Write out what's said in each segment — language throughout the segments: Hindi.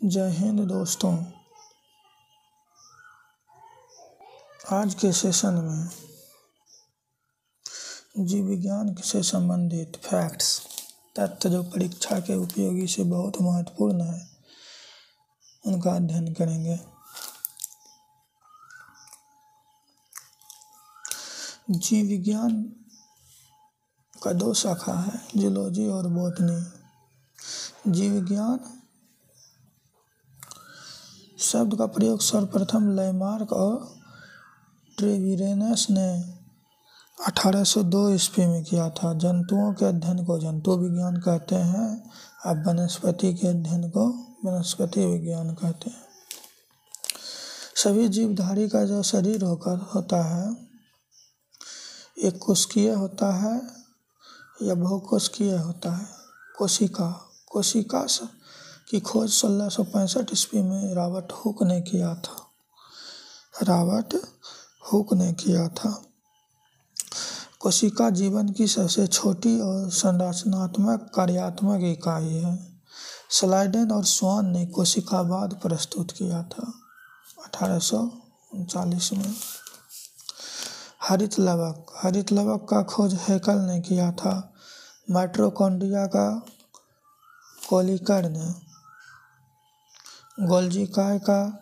जय हिंद दोस्तों। आज के सेशन में जीव विज्ञान से संबंधित फैक्ट्स तथ्य जो परीक्षा के उपयोगी से बहुत महत्वपूर्ण है उनका अध्ययन करेंगे। जीव विज्ञान का दो शाखा है, जूलॉजी और बॉटनी। जीव विज्ञान शब्द का प्रयोग सर्वप्रथम लैमार्क और ट्रेविरेनस ने 1802 ईस्वी में किया था। जंतुओं के अध्ययन को जंतु विज्ञान कहते हैं, अब वनस्पति के अध्ययन को वनस्पति विज्ञान कहते हैं। सभी जीवधारी का जो शरीर होता है एक कोशिकीय होता है या बहुकोशिकीय होता है। कोशिका की खोज 1665 ईस्वी में रॉबर्ट हुक ने किया था। कोशिका जीवन की सबसे छोटी और संरचनात्मक कार्यात्मक इकाई है। स्लाइडेन और स्वान ने कोशिकावाद प्रस्तुत किया था 1839 में। हरित लवक का खोज हैकल ने किया था। माइटोकॉन्ड्रिया का कोलिकर ने, गोल्जी काय का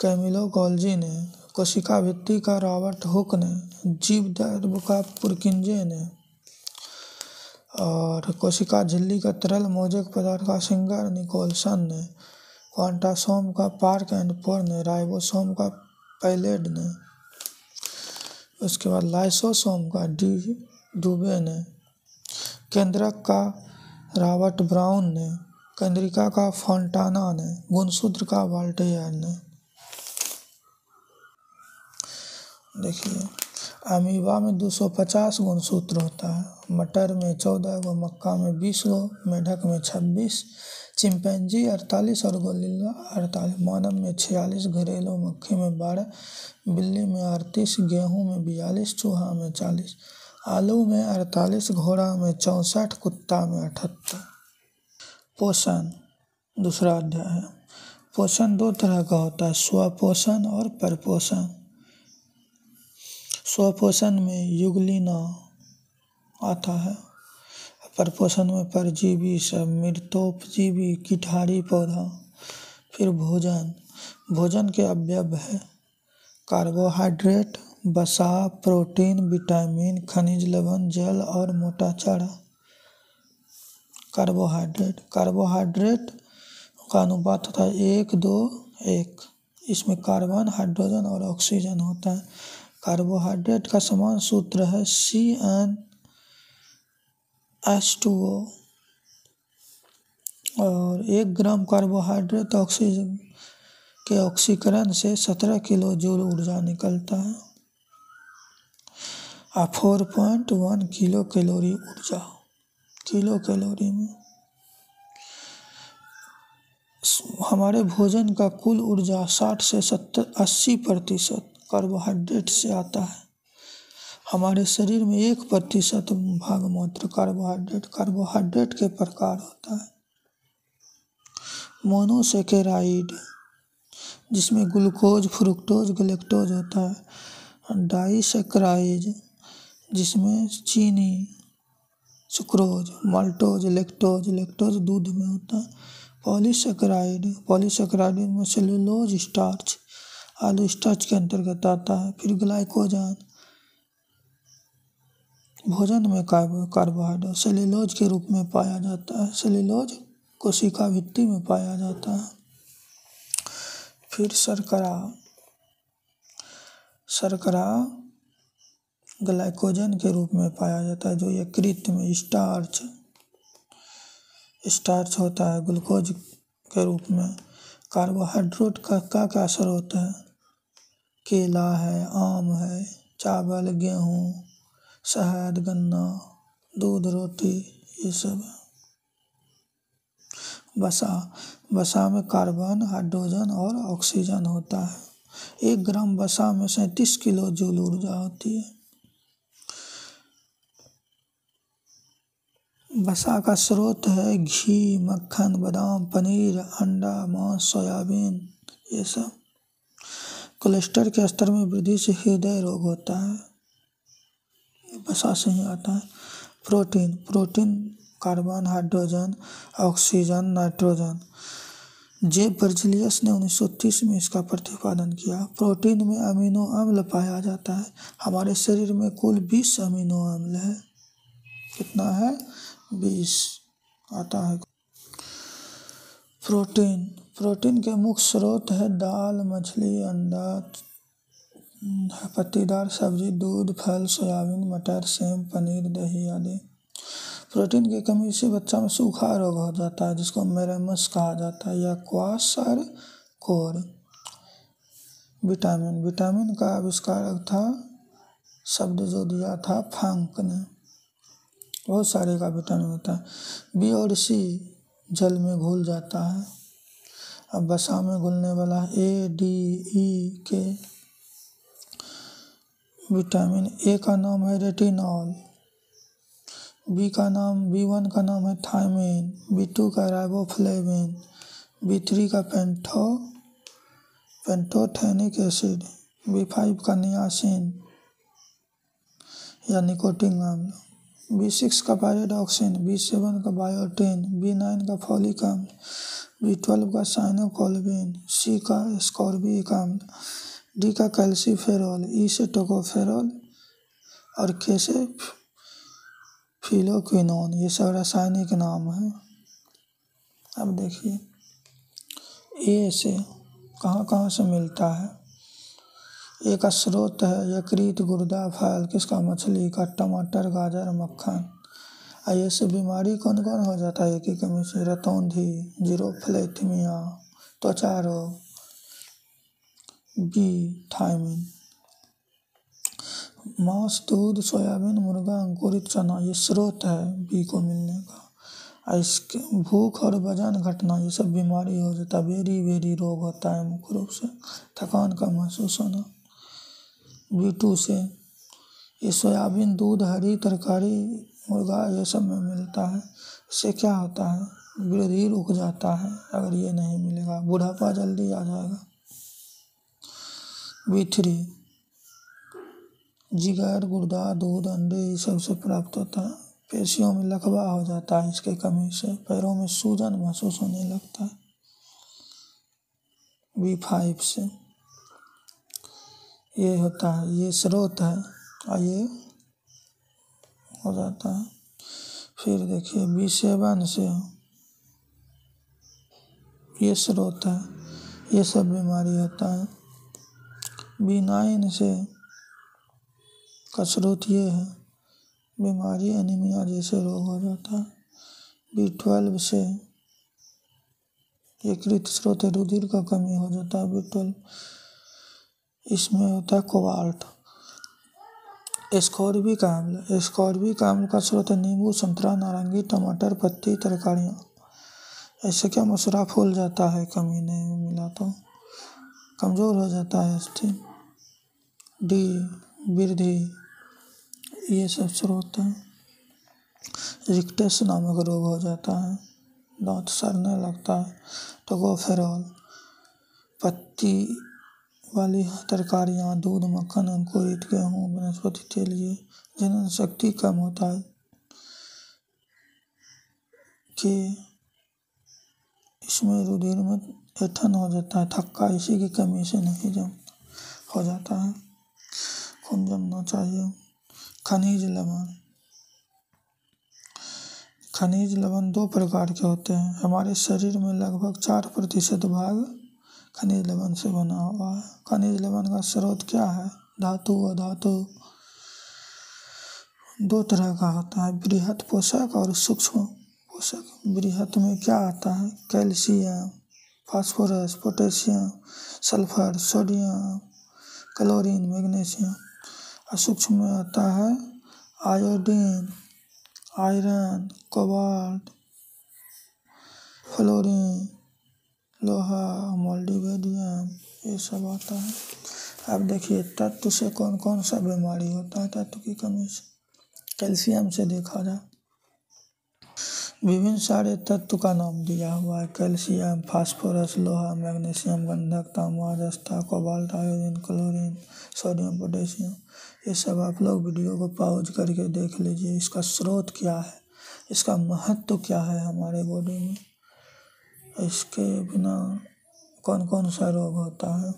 कैमिलो गोल्जी ने, कोशिका भित्ति का रॉबर्ट हुक ने, जीव द्रव्य का पुरकिंजे ने और कोशिका झिल्ली का तरल मोजक पदार्थ का सिंगर निकोलसन ने, क्वांटासोम का पार्क एंड पोर ने, राइबोसोम का पैलेड ने, उसके बाद लाइसोसोम का डुबे ने, केंद्रक का रॉबर्ट ब्राउन ने, केंद्रिका का फोंटाना ने, गुणसूत्र का वॉल्टेयर ने। देखिए, अमीबा में 250 गुणसूत्र होता है, मटर में 14 गो, मक्का में 20 गो, मेढक में 26, चिंपैंजी 48 और गोरिल्ला 48, मानव में 46, घरेलू मक्खी में 12, बिल्ली में 38, गेहूं में 42, चूहा में 40, आलू में 48, घोड़ा में 64, कुत्ता में 78। पोषण दूसरा अध्याय है। पोषण दो तरह का होता है, स्वपोषण और परपोषण। स्वपोषण में युगलिना आता है, परपोषण में परजीवी सब, मृतोपजीवी, कीटाहारी पौधा। फिर भोजन के अवयव है कार्बोहाइड्रेट, वसा, प्रोटीन, विटामिन, खनिज लवण, जल और मोटा चारा। कार्बोहाइड्रेट का अनुपात होता है 1:2:1। इसमें कार्बन, हाइड्रोजन और ऑक्सीजन होता है। कार्बोहाइड्रेट का समान सूत्र है CnH2O और 1 ग्राम कार्बोहाइड्रेट ऑक्सीजन के ऑक्सीकरण से 17 किलो जूल ऊर्जा निकलता है और 4.1 किलो कैलोरी ऊर्जा किलो कैलोरी में। हमारे भोजन का कुल ऊर्जा 60 से 80% कार्बोहाइड्रेट से आता है। हमारे शरीर में 1% भाग मात्र कार्बोहाइड्रेट के प्रकार होता है। मोनोसेकेराइड जिसमें ग्लूकोज, फ्रुक्टोज, गैलेक्टोज होता है। डाइसेकेराइड जिसमें चीनी, सुक्रोज, माल्टोज, लैक्टोज दूध में होता है। पॉलीसेकेराइड में सेलुलोज स्टार्च, आलू स्टार्च के अंतर्गत आता है। फिर ग्लाइकोजन भोजन में कार्बोहाइड्रेट सेलुलोज के रूप में पाया जाता है। सेलुलोज कोशिका भित्ति में पाया जाता है। फिर शर्करा ग्लाइकोजन के रूप में पाया जाता है, जो यकृत में स्टार्च होता है ग्लूकोज के रूप में। कार्बोहाइड्रेट का क्या असर होता है? केला है, आम है, चावल, गेहूँ, शहद, गन्ना, दूध, रोटी, ये सब है। वसा में कार्बन, हाइड्रोजन और ऑक्सीजन होता है। 1 ग्राम वसा में 37 किलो जूल ऊर्जा होती है। वसा का स्रोत है घी, मक्खन, बादाम, पनीर, अंडा, मांस, सोयाबीन, ये सब। कोलेस्ट्रॉल के स्तर में वृद्धि से हृदय रोग होता है, वसा से ही आता है। Protein, protein carbon, hydrogen, oxygen, nitrogen. J Berzelius ने 1930 में इसका प्रतिपादन किया। प्रोटीन में अमीनो अम्ल पाया जाता है। हमारे शरीर में कुल 20 अमीनो अम्ल है। कितना है? 20 आता है। प्रोटीन, प्रोटीन के मुख्य स्रोत है दाल, मछली, अंडा, पत्तीदार सब्जी, दूध, फल, सोयाबीन, मटर, सेम, पनीर, दही आदि। प्रोटीन की कमी से बच्चा में सूखा रोग हो जाता है, जिसको मेरेमस कहा जाता है, या क्वाशरकोर। विटामिन, विटामिन का आविष्कारक था, शब्द जो दिया था फंक ने। बहुत सारे का विटामिन होता है। बी और सी जल में घुल जाता है। अब वसा में घुलने वाला ए, डी, ई के। विटामिन ए का नाम है रेटिनॉल, बी1 का नाम है थायमिन, बी2 का राइबोफ्लेविन, बी3 का पेंटोथेनिक एसिड, बी5 का नियासिन या निकोटिन अम्ल, बी6 का पायरिडॉक्सिन, बी7 का बायोटिन, बी9 का फॉलिक अम्ल, बी12 का साइनोकोल्बिन, सी का एस्कॉर्बिक अम्ल, डी का कैल्सीफेरॉल, ई से टोकोफेरॉल और के से फिलोक्विनोन। ये सब रासायनिक नाम है। अब देखिए ए से कहाँ कहाँ से मिलता है। ए का स्रोत है यकृत, गुर्दा, फल किसका? मछली का, टमाटर, गाजर, मक्खन। ये से बीमारी कौन कौन हो जाता है? एक ही कमी से रतौंधी, जीरोफ्लेथमिया, त्वचा रोग। बी थायमिन, मांस, दूध, सोयाबीन, मुर्गा, अंकुरित चना, ये स्रोत है बी को मिलने का। इसके भूख और वजन घटना, ये सब बीमारी हो जाता है। बेरी रोग होता है मुख्य रूप से, थकान का महसूस होना। बी2 से ये सोयाबीन, दूध, हरी तरकारी, मुर्गा ये सब में मिलता है। इससे क्या होता है? वृद्धि रुक जाता है। अगर ये नहीं मिलेगा बुढ़ापा जल्दी आ जाएगा। बी3 जिगर, गुर्दा, दूध, अंडे ये सब से प्राप्त होता है। पेशियों में लकवा हो जाता है इसके कमी से। पैरों में सूजन महसूस होने लगता है। बी5 से ये होता है, ये स्रोत है और ये हो जाता है। फिर देखिए बी7 से ये स्रोत है, ये सब बीमारी होता है। बी9 से का स्रोत ये है, बीमारी एनीमिया जैसे रोग हो जाता है। बी12 से यकृत स्रोत है, रुधिर का कमी हो जाता है। बी12 इसमें होता है कोबाल्ट। एस्कॉर्बिक अम्ल, एस्कॉर्बिक अम्ल का स्रोत है नींबू, संतरा, नारंगी, टमाटर, पत्ती, तरकारियाँ। ऐसे क्या मसूरा फूल जाता है, कमी नहीं मिला तो कमज़ोर हो जाता है स्थिति। डी वृद्धि, ये सब स्रोत है। रिक्टस नामक रोग हो जाता है, दांत सड़ने लगता है। टोकोफेरॉल, पत्ती वाली तरकारियाँ, दूध, मक्खन, अंकुरित गेहूँ, वनस्पति तेल, ये जनन शक्ति कम होता है कि इसमें रुधिर में ऐंठन हो जाता है। थक्का इसी की कमी से नहीं जम हो जाता है, खून जमना चाहिए। खनिज लवण, खनिज लवण 2 प्रकार के होते हैं। हमारे शरीर में लगभग 4% भाग खनिज लवण से बना हुआ है। खनिज लवण का स्रोत क्या है? धातु, अधातु। 2 तरह का होता है, बृहत पोषक और सूक्ष्म पोषक। बृहत में क्या आता है? Calcium, phosphorus, potassium, sulphur, sodium, chlorine, magnesium. और सूक्ष्म में आता है आयोडीन, आयरन, कोबाल्ट, फ्लोरीन, लोहा, मोल्डिबेडियम, ये सब आता है। अब देखिए तत्व से कौन कौन सा बीमारी होता है तत्व की कमी से। कैल्शियम से देखा जाए विभिन्न सारे तत्व का नाम दिया हुआ है। कैल्शियम, फास्फोरस, लोहा, मैग्नीशियम, गंधक, तांबा, जस्ता, cobalt, iodine, chlorine, sodium, potassium. ये सब आप लोग वीडियो को पॉज करके देख लीजिए। इसका स्रोत क्या है, इसका महत्व क्या है हमारे बॉडी में, इसके बिना कौन कौन सा रोग होता है।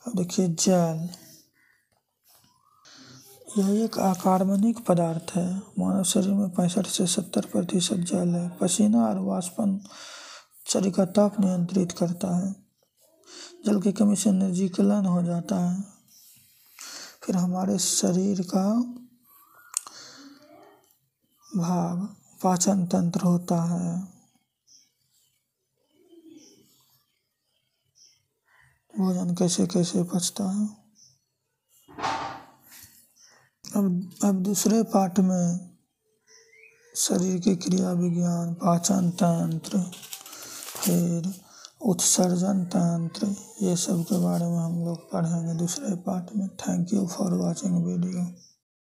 अब देखिए जल, यह एक अकार्बनिक पदार्थ है। मानव शरीर में 65 से 70% जल है। पसीना और वाष्पन शरीर का ताप नियंत्रित करता है। जल की कमी से निर्जलीकरण हो जाता है। फिर हमारे शरीर का भाग पाचन तंत्र होता है। भोजन कैसे कैसे पचता है। अब दूसरे पार्ट में शरीर की क्रिया विज्ञान, पाचन तंत्र, फिर उत्सर्जन तंत्र, ये सब के बारे में हम लोग पढ़ेंगे दूसरे पार्ट में। Thank you for watching video.